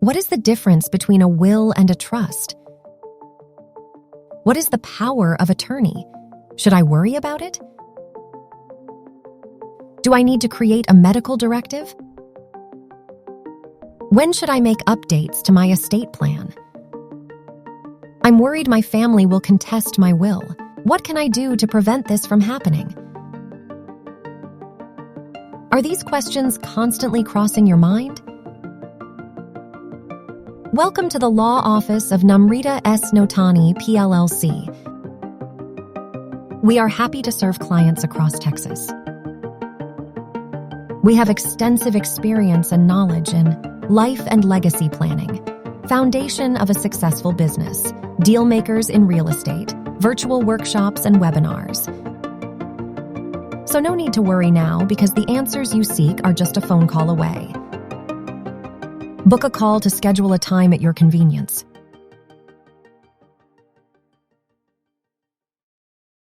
What is the difference between a will and a trust? What is the power of attorney? Should I worry about it? Do I need to create a medical directive? When should I make updates to my estate plan? I'm worried my family will contest my will. What can I do to prevent this from happening? Are these questions constantly crossing your mind? Welcome to the Law Office of Namrita S. Notani, PLLC. We are happy to serve clients across Texas. We have extensive experience and knowledge in life and legacy planning, foundation of a successful business, deal makers in real estate, virtual workshops and webinars. So no need to worry now because the answers you seek are just a phone call away. Book a call to schedule a time at your convenience.